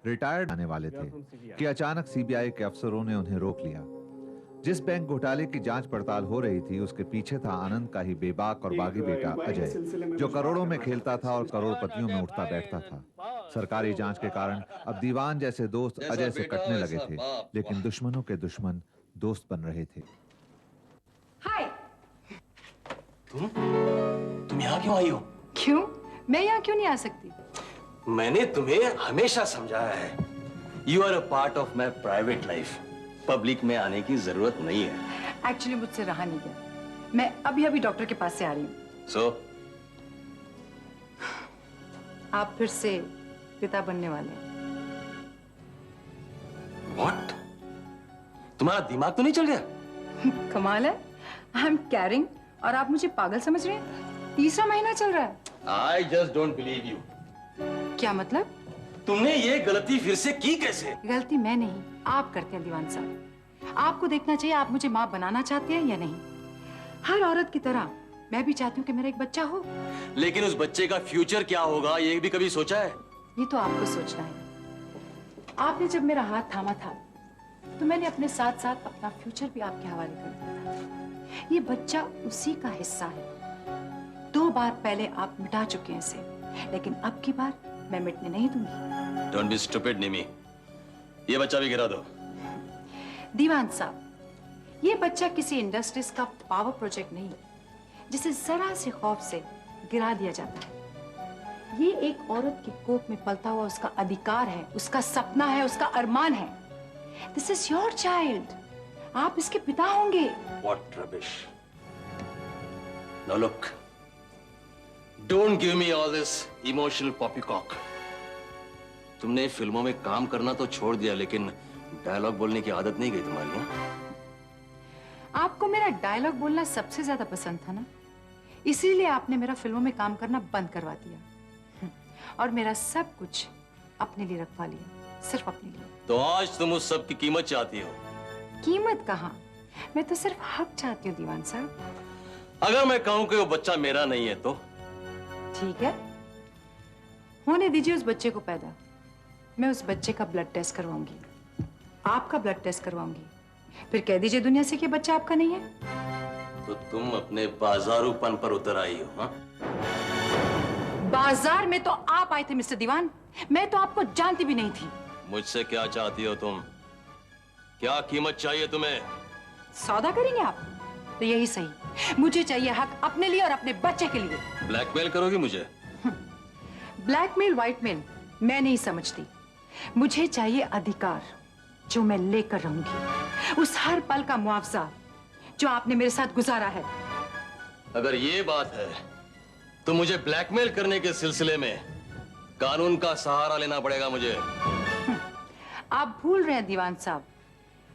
Retired आने वाले थे कि अचानक सीबीआई के अफसरों ने उन्हें रोक लिया। जिस बैंक घोटाले की जांच पड़ताल हो रही थी उसके पीछे था आनंद का ही बेबाक और बागी बेटा अजय, जो करोड़ों में खेलता था और करोड़पतियों में उठता बैठता था। सरकारी जांच के कारण अब दीवान जैसे दोस्त अजय से कटने लगे थे, लेकिन दुश्मनों के दुश्मन दोस्त बन रहे थे। हाय। तुम यहाँ क्यों आई हो? क्यों? मैं यहाँ क्यों नहीं आ सकती? मैंने तुम्हें हमेशा समझाया है, you are a part of my private life. Public में आने की जरूरत नहीं है। एक्चुअली मुझसे रहा नहीं गया। मैं अभी अभी डॉक्टर के पास से आ रही हूँ। So? आप फिर से पिता बनने वाले हैं। What? तुम्हारा दिमाग तो नहीं चल गया? कमाल है। आई एम कैरिंग और आप मुझे पागल समझ रहे हैं? तीसरा महीना चल रहा है। I just don't believe you. क्या मतलब? तुमने ये गलती फिर से की कैसे? गलती मैं नहीं, आप करते हैं दीवान साहब। आपको देखना चाहिए आप मुझे माँ बनाना चाहते हैं या नहीं। हर औरत की तरह मैं भी चाहती हूँ कि मेरा एक बच्चा हो। लेकिन उस बच्चे का फ्यूचर क्या होगा ये भी कभी सोचा है? ये तो आपको सोचना है। आपने जब मेरा हाथ थामा था तो मैंने अपने साथ साथ अपना फ्यूचर भी आपके हवाले कर दिया था। ये बच्चा उसी का हिस्सा है। 2 बार पहले आप मिटा चुके हैं इसे, लेकिन अब की बार मैं मिटने नहीं दूंगी। Don't be stupid, निमी। ये बच्चा भी गिरा दो। दीवान साहब, ये बच्चा किसी इंडस्ट्रीज का पावर प्रोजेक्ट नहीं जिसे जरा से खौफ से गिरा दिया जाता है। ये एक औरत की कोख में पलता हुआ उसका अधिकार है, उसका सपना है, उसका अरमान है। This is your child. आप इसके पिता होंगे। What rubbish. Now look, don't give me all this emotional poppycock. तुमने फिल्मों में काम करना तो छोड़ दिया, लेकिन डायलॉग बोलने की आदत नहीं गई तुम्हारी, हाँ? आपको मेरा डायलॉग बोलना सबसे ज्यादा पसंद था ना, इसीलिए आपने मेरा फिल्मों में काम करना बंद करवा दिया और मेरा सब कुछ अपने लिए रखवा लिया, सिर्फ अपने लिए। तो आज तुम उस सब की कीमत चाहती हो? कीमत कहाँ, मैं तो सिर्फ हक चाहती हूँ दीवान साहब। अगर मैं कहूं कि वो बच्चा मेरा नहीं है तो? ठीक है, होने दीजिए उस बच्चे को पैदा। मैं उस बच्चे का ब्लड टेस्ट करवाऊंगी, आपका ब्लड टेस्ट करवाऊंगी, फिर कह दीजिए दुनिया से कि बच्चा आपका नहीं है। तो तुम अपने बाजारूपन पर उतर आई हो, हाँ? बाजार में तो आप आए थे मिस्टर दीवान, मैं तो आपको जानती भी नहीं थी। मुझसे क्या चाहती हो तुम? क्या कीमत चाहिए तुम्हें? सौदा करेंगे आप? तो यही सही, मुझे चाहिए हक अपने लिए और अपने बच्चे के लिए। ब्लैकमेल करोगी मुझे? ब्लैकमेल व्हाइटमेल मैं नहीं समझती। मुझे चाहिए अधिकार जो मैं लेकर रहूंगी, उस हर पल का मुआवजा जो आपने मेरे साथ गुजारा है। अगर ये बात है तो मुझे ब्लैकमेल करने के सिलसिले में कानून का सहारा लेना पड़ेगा मुझे। आप भूल रहे हैं दीवान साहब,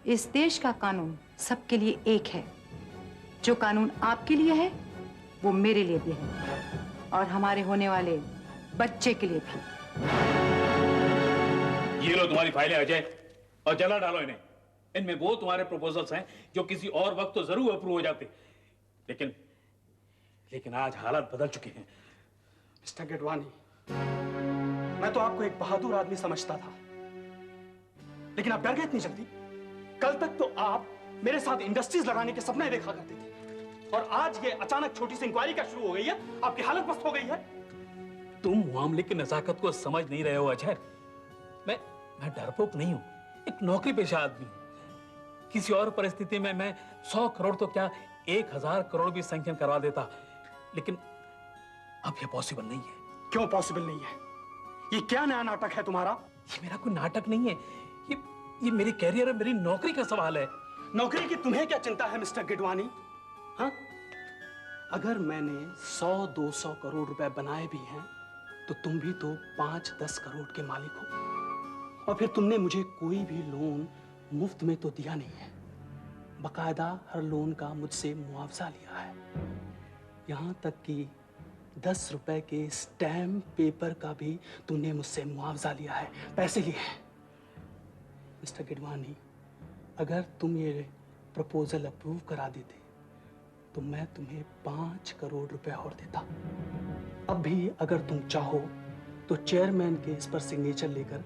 इस देश का कानून सबके लिए एक है। जो कानून आपके लिए है वो मेरे लिए भी है और हमारे होने वाले बच्चे के लिए भी। ये लो तुम्हारी फाइलें अजय, और जला डालो इन्हें। इनमें वो तुम्हारे प्रपोजल्स हैं जो किसी और वक्त तो जरूर अप्रूव हो जाते, लेकिन आज हालात बदल चुके हैं। मिस्टर गिडवानी, मैं तो आपको एक बहादुर आदमी समझता था, लेकिन आप डर गए इतनी जल्दी। कल तक तो आप मेरे साथ इंडस्ट्रीज लगाने के सपने देखा करते थे, और आज ये अचानक छोटी सी इंक्वायरी का शुरू हो गई है, आपकी हालत पस्त हो गई है। तुम मामले की नजाकत को समझ नहीं रहे हो अजय। मैं डरपोक नहीं हूं, एक नौकरी पेशा आदमी हूं। किसी और परिस्थिति में मैं 100 करोड़ तो क्या 1000 करोड़ भी सैंक्शन करवा देता, लेकिन अब यह पॉसिबल नहीं है। क्यों पॉसिबल नहीं है? ये क्या नया नाटक है तुम्हारा? ये मेरा कोई नाटक नहीं है, ये मेरे कैरियर और मेरी नौकरी का सवाल है। नौकरी की तुम्हें क्या चिंता है मिस्टर गिडवानी? हाँ? अगर मैंने 100-200 करोड़ रुपए बनाए भी हैं तो तुम भी तो 5-10 करोड़ के मालिक हो, और फिर तुमने मुझे कोई भी लोन मुफ्त में तो दिया नहीं है, बकायदा हर लोन का मुझसे मुआवजा लिया है। यहां तक कि 10 रुपए के स्टैम्प पेपर का भी तुमने मुझसे मुआवजा लिया है, पैसे लिए हैं। मिस्टर गिडवानी, अगर तुम ये प्रपोजल अप्रूव करा देते तो मैं तुम्हें 5 करोड़ रुपए और देता। अब भी अगर तुम चाहो तो चेयरमैन के इस पर सिग्नेचर लेकर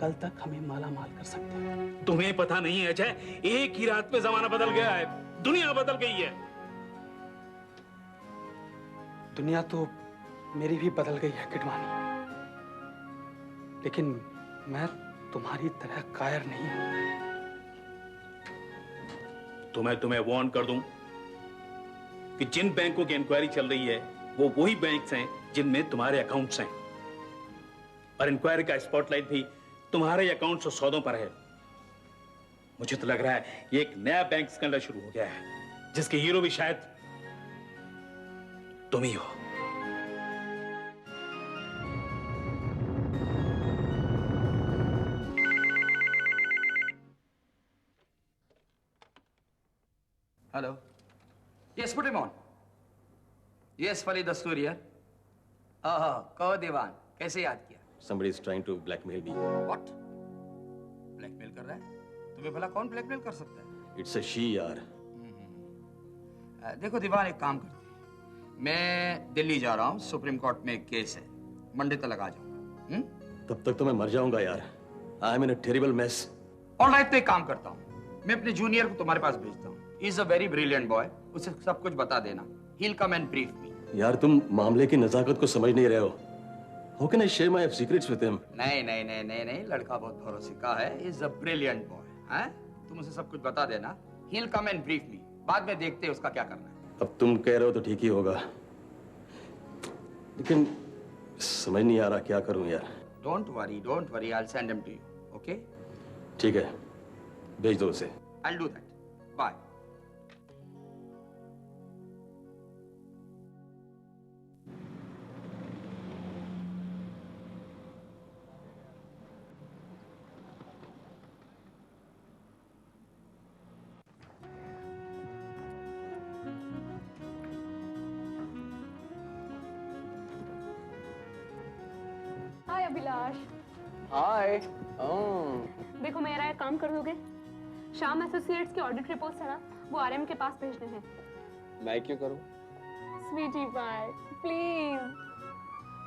कल तक हमें माला माल कर सकते हैं। तुम्हें पता नहीं है अजय, एक ही रात में जमाना बदल गया है, दुनिया बदल गई है। दुनिया तो मेरी भी बदल गई है किडवानी, लेकिन मैं तुम्हारी तरह कायर नहीं हूं। तो मैं तुम्हें वार्न कर दूं कि जिन बैंकों की इंक्वायरी चल रही है वो वही बैंक्स हैं जिनमें तुम्हारे अकाउंट्स हैं, और इंक्वायरी का स्पॉटलाइट भी तुम्हारे अकाउंट्स और सौदों पर है। मुझे तो लग रहा है ये एक नया बैंक स्कैंडल शुरू हो गया है, जिसके हीरो भी शायद तुम ही हो। Hello. Yes, put him on. Yes, Fali Dastoor here. कहो दीवान, कैसे याद किया? Somebody is trying to blackmail me. What? Blackmail कर रहा है? तुम्हें भला कौन ब्लैकमेल कर सकता है? It's a she यार। देखो दीवान, एक काम करते हैं। मैं दिल्ली जा रहा हूँ, सुप्रीम कोर्ट में एक केस है, मंडे तक आ जाऊंगा। तब तक तो मैं मर जाऊंगा यार। I am in a terrible mess. Alright, तो एक काम करता हूँ, मैं अपने जूनियर को तुम्हारे पास भेजता हूँ। He is a very brilliant boy. उसे सब कुछ बता देना। He'll come and brief me. यार तुम मामले की नजाकत को समझ नहीं रहे हो। How can I share my secrets with him? नहीं, लड़का बहुत भरोसे का है। He is a brilliant boy. हैं? तुम उसे सब कुछ बता देना। He'll come and brief me. बाद में देखते हैं उसका क्या करना है। अब तुम कह रहे हो तो ठीक ही होगा, लेकिन समझ नहीं आ रहा क्या करूं यार। Don't worry. I'll send him to you. Okay? ठीक है, भेज दो उसे। I'll do that. Bye. हाय अभिलाष। हाय। देखो मेरा एक काम कर दोगे? श्याम एसोसिएट्स के ऑडिट रिपोर्ट्स है ना, वो आरएम के पास भेजने हैं। मैं क्यों करूं? स्वीटी पाई, प्लीज।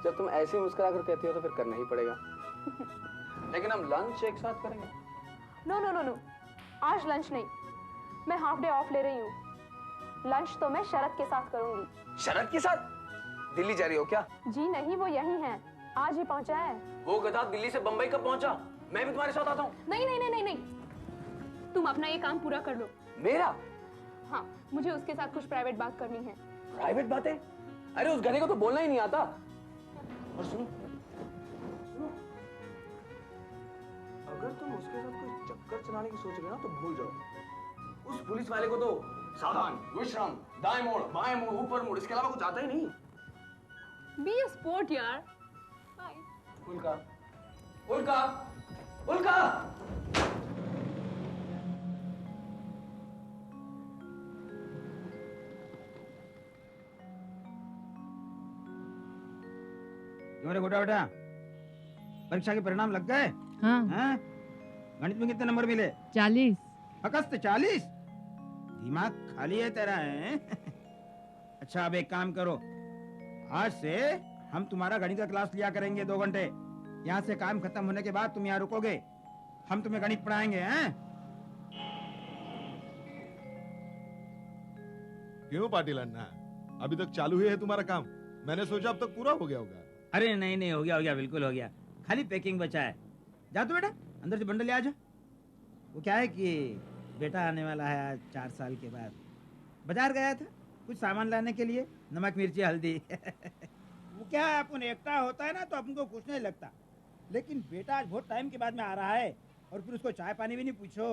जब तुम ऐसे ही मुस्कुरा कर कहती हो तो फिर करना ही पड़ेगा। लेकिन हम लंच एक साथ करेंगे। नो, आज लंच नहीं, मैं हाफ डे ऑफ ले रही हूँ। लंच तो मैं शरद के साथ करूंगी। शरद के साथ? दिल्ली जा रही हो क्या? जी नहीं, वो यही है, आज ही पहुंचा है। वो गधा दिल्ली से बंबई कब पहुंचा? मैं भी तुम्हारे साथ आता हूँ। नहीं, तुम अपना ये काम पूरा कर लो। मेरा? हाँ, मुझे उसके साथ कुछ प्राइवेट बात करनी है। प्राइवेट बातें? अरे उस गधे को तो बोलना ही नहीं आता। और सुनो, अगर तुम उसके साथ कोई चक्कर चलाने की सोच रहे हो ना तो भूल जाओ। उस पुलिस वाले को तो सावधान, विश्राम, दाएं मोड़, बाएं मोड़, ऊपर मोड़, इसके अलावा कुछ आता ही नहीं। बी अ स्पोर्ट यार। बाय। उल्का। तुम्हारे गोटा बेटा, परीक्षा के परिणाम लग गए? हाँ? गणित में कितने नंबर मिले? 40। अकस्त 40? दिमाग खाली है तेरा, है? अच्छा, अब एक काम करो, आज से हम तुम्हारा गणित का क्लास लिया करेंगे 2 घंटे। यहाँ से काम खत्म होने के बाद तुम यहाँ रुकोगे, हम तुम्हें गणित पढ़ाएंगे। हैं? क्यों पाटिल अन्ना, अभी तक चालू ही है तुम्हारा काम? मैंने सोचा अब तक पूरा हो गया होगा। अरे नहीं, हो गया, बिल्कुल हो गया, खाली पैकिंग बचा है। जा तो बेटा, अंदर से बंडल ले आ जा। वो क्या है कि बेटा आने वाला है आज 4 साल के बाद। बाजार गया था कुछ सामान लाने के लिए, नमक मिर्ची हल्दी। वो क्या है, अपन एकता होता है ना तो अपन को कुछ नहीं लगता, लेकिन बेटा आज बहुत टाइम के बाद में आ रहा है और फिर उसको चाय पानी भी नहीं पूछो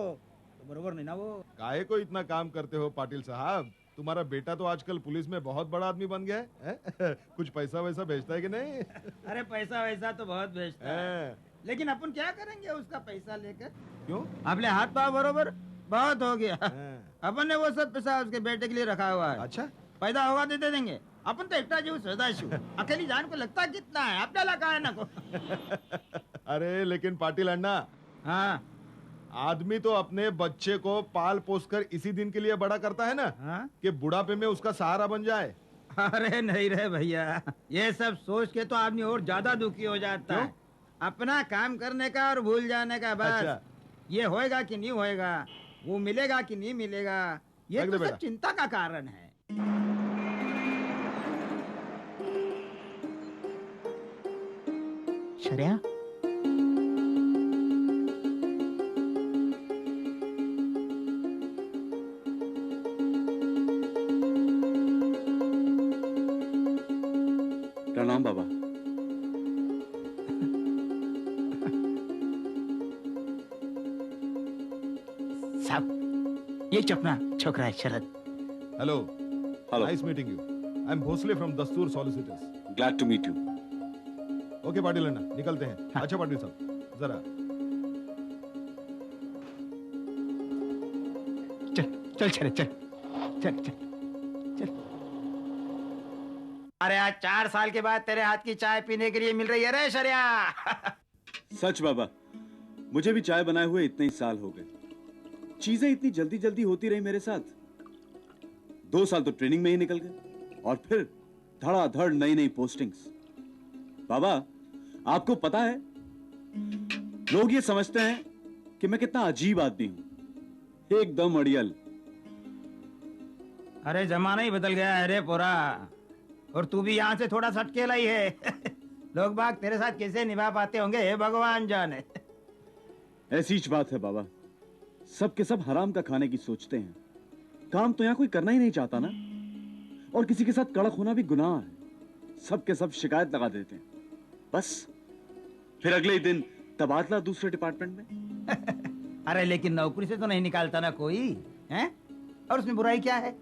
तो बरोबर नहीं ना। वो काहे को इतना काम करते हो पाटिल साहब? तुम्हारा बेटा तो आजकल पुलिस में बहुत बड़ा आदमी बन गया है। कुछ पैसा वैसा भेजता है कि नहीं? अरे पैसा वैसा तो बहुत भेजता है, लेकिन अपन क्या करेंगे उसका पैसा लेकर? क्यों? अपने हाथ पाँव बरोबर बहुत हो गया। अपन ने वो सब पैसा उसके बेटे के लिए रखा हुआ है। अच्छा, पैदा होगा तो दे देंगे। अपन तो एकटा जीव सदाशिव, अकेली जान को लगता कितना है, आपल्याला काय नको। अरे लेकिन पाटिल अन्ना, हाँ, आदमी तो अपने बच्चे को पाल पोस कर इसी दिन के लिए बड़ा करता है ना, हाँ? कि बुढ़ापे में उसका सहारा बन जाए। अरे नहीं रे भैया, ये सब सोच के तो आदमी और ज्यादा दुखी हो जाता है। अपना काम करने का और भूल जाने का बस। अच्छा। ये होएगा कि नहीं होएगा, वो मिलेगा कि नहीं मिलेगा, ये रख दे तो बेटा। सब चिंता का कारण है। श्रेया, प्रणाम बाबा। साहब ये चपना छोकरा है Sharad. Hello. Hello. Nice meeting you. I am Bhosle from Dastur solicitors. Glad to meet you. Okay Patil Anna, निकलते हैं। हाँ। अच्छा पाटिल साहब, जरा चल चल शरद, चल चल चल चल। अरे आज 4 साल के बाद तेरे हाथ की चाय पीने के लिए मिल रही है रे शरिया। सच बाबा, मुझे भी चाय बनाए हुए इतने ही साल हो गए। चीजें इतनी जल्दी जल्दी होती रही मेरे साथ। 2 साल तो ट्रेनिंग में ही निकल गए और फिर धड़ाधड़ नई नई पोस्टिंग्स। बाबा, आपको पता है, लोग ये समझते हैं कि मैं कितना अजीब आदमी हूं, एकदम अड़ियल। अरे जमाना ही बदल गया है रे पूरा, और तू भी यहाँ से थोड़ा सटकेला ही है। लोग बाग तेरे साथ कैसे निभा पाते होंगे, हे भगवान जाने। ऐसी ही बात है बाबा, सब के सब हराम का खाने की सोचते हैं। काम तो यहाँ कोई करना ही नहीं चाहता ना, और किसी के साथ कड़क होना भी गुनाह है। सब के सब शिकायत लगा देते हैं, बस फिर अगले ही दिन तबादला दूसरे डिपार्टमेंट में। अरे लेकिन नौकरी से तो नहीं निकालता ना कोई, हैं? और उसमें बुराई क्या है?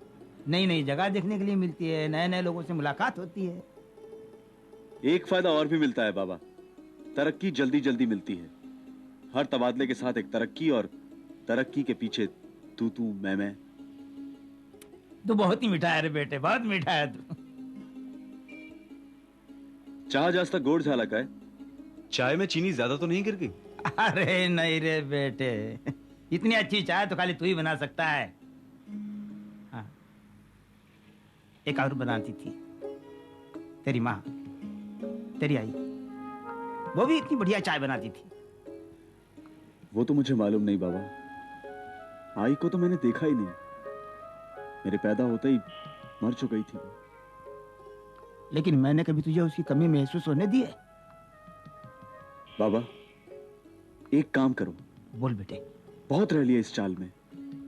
नई नई जगह देखने के लिए मिलती है, नए नए लोगों से मुलाकात होती है। एक फायदा और भी मिलता है बाबा, तरक्की जल्दी जल्दी मिलती है। हर तबादले के साथ एक तरक्की, और तरक्की के पीछे तू मैं। तू बहुत ही मीठा है रे बेटे, बहुत मीठा है तू। चाह जास्त गोड़ झाला का है। चाय में चीनी ज्यादा तो नहीं गिर गई? अरे नहीं रे बेटे, इतनी अच्छी चाय तो खाली तू ही बना सकता है। हाँ, एक और बनाती थी तेरी माँ, तेरी आई, वो भी इतनी बढ़िया चाय बनाती थी। वो तो मुझे मालूम नहीं बाबा, आई को तो मैंने देखा ही नहीं। मेरे पैदा होते ही मर चुकी थी। लेकिन मैंने कभी तुझे उसकी कमी महसूस होने दी है? बाबा, एक काम करो। बोल बेटे। बहुत रह लिया इस चाल में,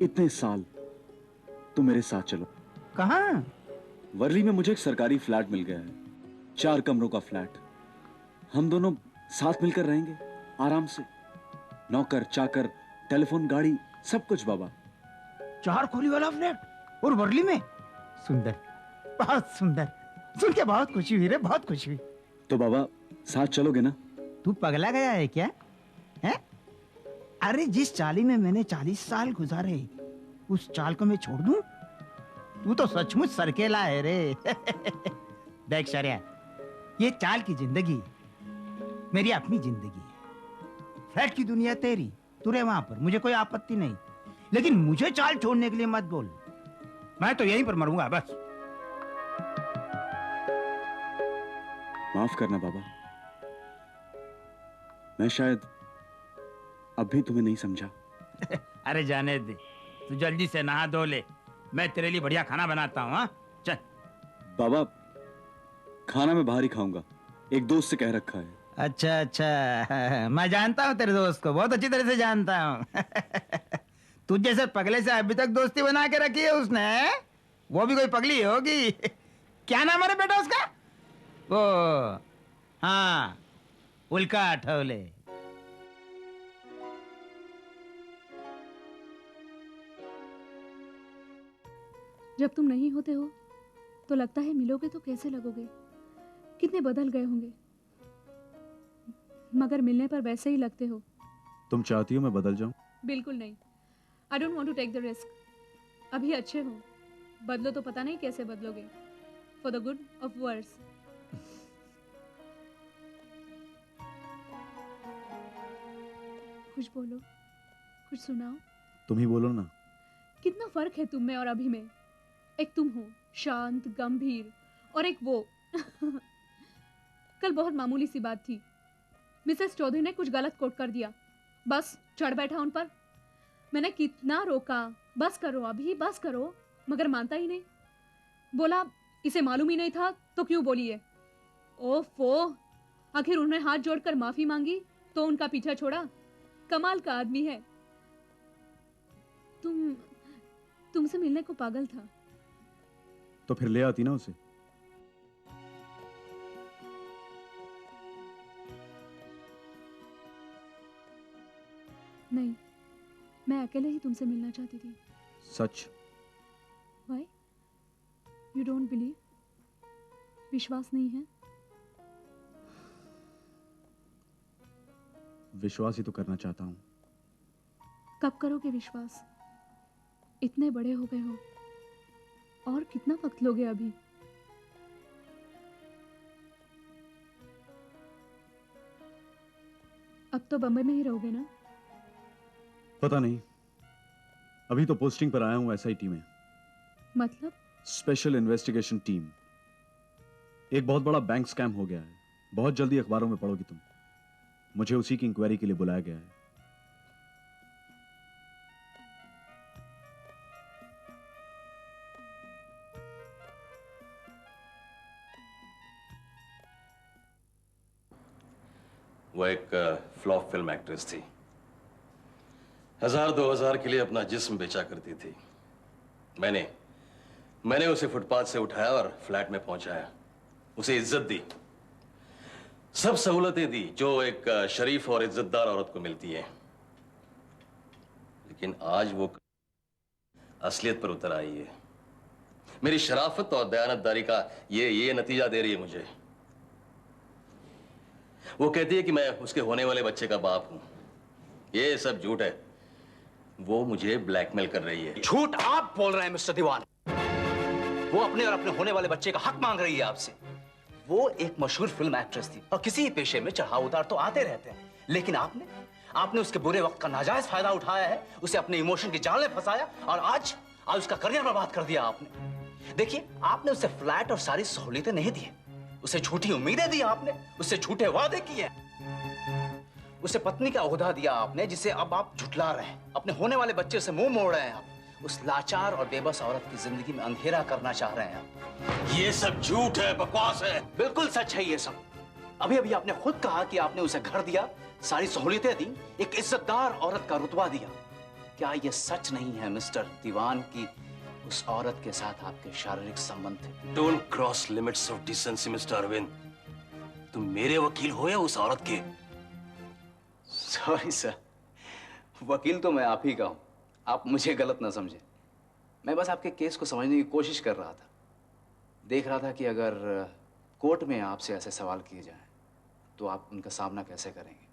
इतने साल। तुम मेरे साथ चलो। कहाँ? वर्ली में मुझे एक सरकारी फ्लैट मिल गया है, 4 कमरों का फ्लैट। हम दोनों साथ मिलकर रहेंगे आराम से। नौकर चाकर, टेलीफोन, गाड़ी, सब कुछ बाबा। 4 खोली वाला फ्लैट और वर्ली में? सुंदर, बहुत सुंदर। सुन के बहुत खुशी हुई रे, बहुत खुशी हुई। तो बाबा साथ चलोगे ना? तू पगला गया है क्या? है? अरे जिस चाली में मैंने 40 साल गुजारे, उस चाल को मैं छोड़ दूं? तू तो सचमुच सरकेला है रे। देख शरिया, ये चाल की जिंदगी मेरी अपनी जिंदगी है। फ्लैट की दुनिया तेरी, तू रहे वहां पर, मुझे कोई आपत्ति नहीं। लेकिन मुझे चाल छोड़ने के लिए मत बोल, मैं तो यहीं पर मरूंगा बस। माफ करना बाबा, मैं शायद अब भी तुम्हें नहीं समझा। अरे जाने दे, तू जल्दी से नहा धो ले, मैं तेरे लिए बढ़िया खाना बनाता हूँ। हाँ चल। बाबा, खाना मैं बाहर ही खाऊंगा, एक दोस्त से कह रखा है। अच्छा अच्छा, मैं जानता हूँ तेरे दोस्त को, बहुत अच्छी तरह से जानता हूँ। तुझ जैसे पगले से अभी तक दोस्ती बना के रखी है उसने, वो भी कोई पगली होगी। क्या नाम है रे बेटा उसका? वो हाँ, उल्का अठौले। जब तुम नहीं होते हो तो लगता है मिलोगे तो कैसे लगोगे, कितने बदल गए होंगे, मगर मिलने पर वैसे ही लगते हो। तुम चाहती हो मैं बदल जाऊं? बिल्कुल नहीं। I don't want to take the risk. अभी अच्छे हो, बदलो तो पता नहीं कैसे बदलोगे। For the good of worse. कुछ बोलो, कुछ सुनाओ। तुम ही बोलो ना। कितना फर्क है तुम में और अभी में। एक तुम हो शांत गंभीर, और एक वो। कल बहुत मामूली सी बात थी, मिसेस चौधरी ने कुछ गलत कोट कर दिया, बस चढ़ बैठा उन पर। मैंने कितना रोका, बस करो अभी, बस करो, मगर मानता ही नहीं। बोला इसे मालूम ही नहीं था तो क्यों बोलिए। ओफो, आखिर उन्होंने हाथ जोड़कर माफी मांगी तो उनका पीछा छोड़ा। कमाल का आदमी है। तुमसे मिलने को पागल था। तो फिर ले आती ना उसे। नहीं, मैं अकेले ही तुमसे मिलना चाहती थी। सच? Why? You don't believe? विश्वास नहीं है? विश्वास ही तो करना चाहता हूं। कब करोगे विश्वास? इतने बड़े हो गए हो, और कितना वक्त लोगे अभी? अब तो बम्बई में ही रहोगे ना? पता नहीं, अभी तो पोस्टिंग पर आया हूं एसआईटी में। मतलब? Special investigation team. एक बहुत बड़ा बैंक स्कैम हो गया है, बहुत जल्दी अखबारों में पढ़ोगी तुम। मुझे उसी की इंक्वायरी के लिए बुलाया गया है। वो एक फ्लॉप फिल्म एक्ट्रेस थी। 1000-2000 के लिए अपना जिस्म बेचा करती थी। मैंने उसे फुटपाथ से उठाया और फ्लैट में पहुंचाया। उसे इज्जत दी, सब सहूलतें दी जो एक शरीफ और इज्जतदार औरत को मिलती है। लेकिन आज वो असलियत पर उतर आई है। मेरी शराफत और दयानतदारी का ये नतीजा दे रही है मुझे। वो कहती है कि मैं उसके होने वाले बच्चे का बाप हूं। ये सब झूठ है। वो मुझे ब्लैकमेल कर रही है। झूठ आप बोल रहे हैं मिस्टर दीवान। वो अपने और अपने होने वाले बच्चे का हक मांग रही है आपसे। वो एक मशहूर फिल्म एक्ट्रेस थी और किसी पेशे में चढ़ाव उतार तो आते रहते हैं, लेकिन आपने उसके बुरे वक्त का नाजायज फायदा उठाया है, उसे अपने इमोशन की जाल में फंसाया और आज उसका करियर बर्बाद कर दिया आपने। देखिए, आपने उसे फ्लैट और सारी सहूलियतें नहीं दी, उसे झूठी उम्मीदें दी आपने, उससे झूठे वादे किए, उसे पत्नी का ओहदा दिया आपने जिसे अब आप झुठला रहे हैं। अपने होने वाले बच्चे से मुंह मोड़ रहे हैं आप। उस लाचार और बेबस औरत की जिंदगी में अंधेरा करना चाह रहे हैं आप। ये सब झूठ है, बकवास है। बिल्कुल सच है ये सब। अभी आपने खुद कहा कि आपने उसे घर दिया, सारी सहूलियतें दी, एक इज्जतदार औरत का रुतबा दिया। क्या ये सच नहीं है मिस्टर दीवान की उस औरत के साथ आपके शारीरिक संबंध थे? Don't cross limits of decency mister Arvind. तुम मेरे वकील हो या उस औरत के? सॉरी सर, वकील तो मैं आप ही का हूं, आप मुझे गलत ना समझे। मैं बस आपके केस को समझने की कोशिश कर रहा था। देख रहा था कि अगर कोर्ट में आपसे ऐसे सवाल किए जाएं तो आप उनका सामना कैसे करेंगे।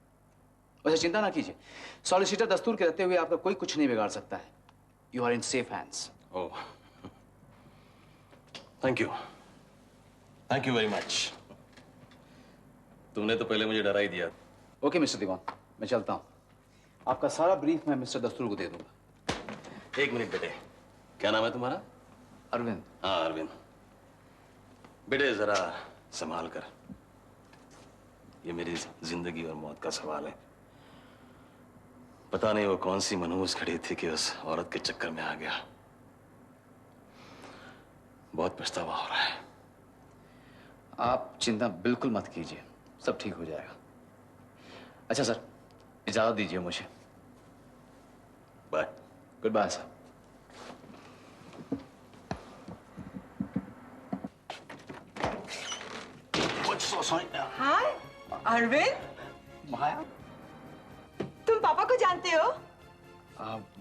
वैसे चिंता ना कीजिए, सॉलिसिटर दस्तूर के रहते हुए आपका कोई कुछ नहीं बिगाड़ सकता है। You are in safe hands. Oh, thank you very much. तुमने तो पहले मुझे डरा ही दिया। ओके मिस्टर दीवान, मैं चलता हूं। आपका सारा ब्रीफ मैं मिस्टर दस्तूर को दे दूंगा। एक मिनट बेटे, क्या नाम है तुम्हारा? अरविंद। हाँ अरविंद। बेटे जरा संभाल कर, ये मेरी जिंदगी और मौत का सवाल है। पता नहीं वो कौन सी मनहूस खड़ी थी कि उस औरत के चक्कर में आ गया। बहुत पछतावा हो रहा है। आप चिंता बिल्कुल मत कीजिए, सब ठीक हो जाएगा। अच्छा सर, इजाजत दीजिए मुझे। Bye. Good bye sir. Hi Arvind. Maya, तुम पापा को जानते हो?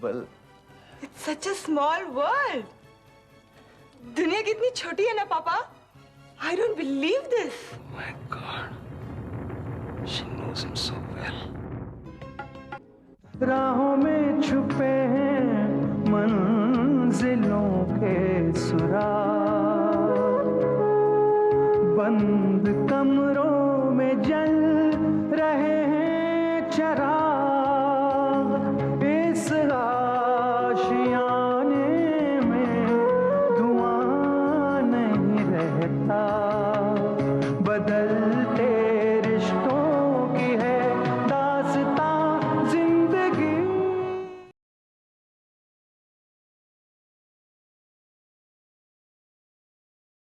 Well, it's such a small world. दुनिया कितनी छोटी है ना पापा। I don't believe this. My god, she knows him so well. राहों में छुपे हैं मंजिलों के सुराग, बंद कमरों